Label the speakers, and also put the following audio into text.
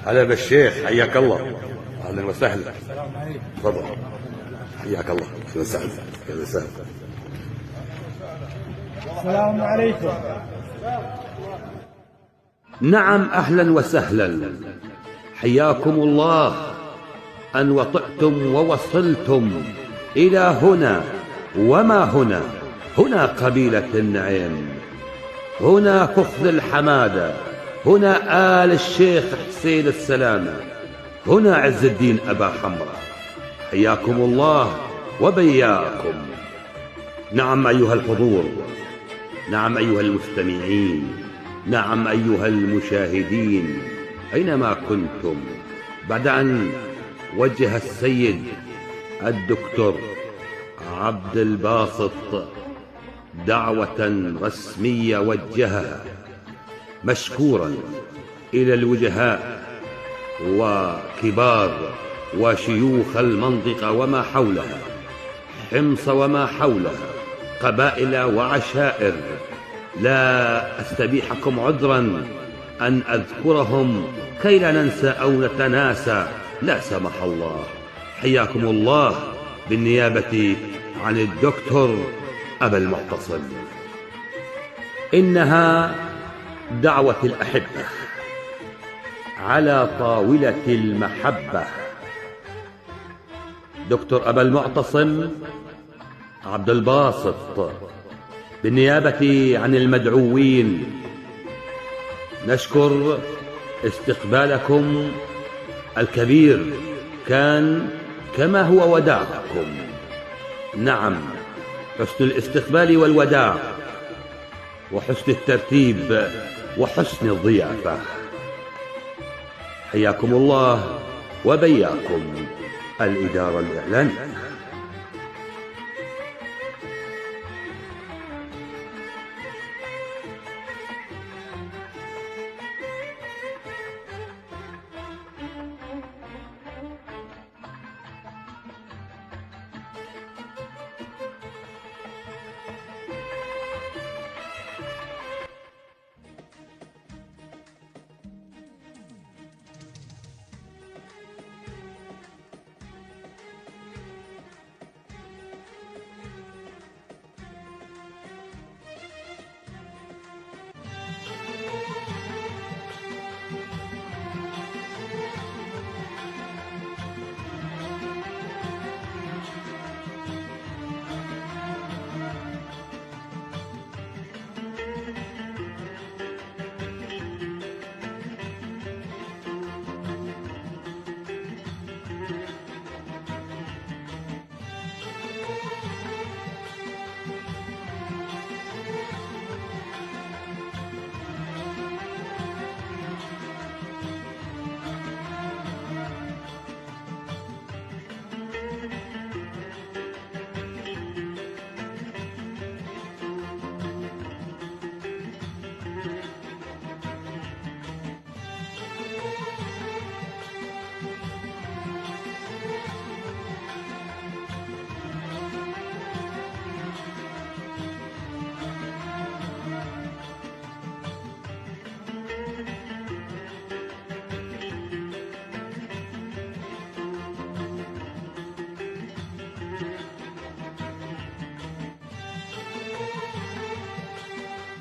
Speaker 1: هلا بالشيخ، حياك الله. اهلا وسهلا.
Speaker 2: السلام عليكم.
Speaker 1: تفضل. حياك الله. اهلا وسهلا. اهلا وسهلا.
Speaker 2: السلام عليكم.
Speaker 3: نعم، أهلا وسهلا. حياكم الله أن وطئتم ووصلتم إلى هنا. وما هنا؟ هنا قبيلة النعيم، هنا فخذ الحمادة، هنا آل الشيخ حسين السلامة، هنا عز الدين أبا حمرة. حياكم الله وبياكم. نعم أيها الحضور، نعم أيها المستمعين، نعم أيها المشاهدين أينما كنتم، بعد أن وجه السيد الدكتور عبد الباسط دعوة رسمية وجهها مشكورا إلى الوجهاء وكبار وشيوخ المنطقة وما حولها، حمص وما حولها، قبائل وعشائر، لا أستبيحكم عذرا أن أذكرهم كي لا ننسى أو نتناسى، لا سمح الله. حياكم الله بالنيابة عن الدكتور أبا المعتصم. إنها دعوة الأحبة على طاولة المحبة. دكتور أبا المعتصم عبد الباسط بالنيابة عن المدعوين نشكر استقبالكم الكبير، كان كما هو وداعكم. نعم، حسن الاستقبال والوداع وحسن الترتيب وحسن الضيافة. حياكم الله وبياكم الإدارة الإعلامية.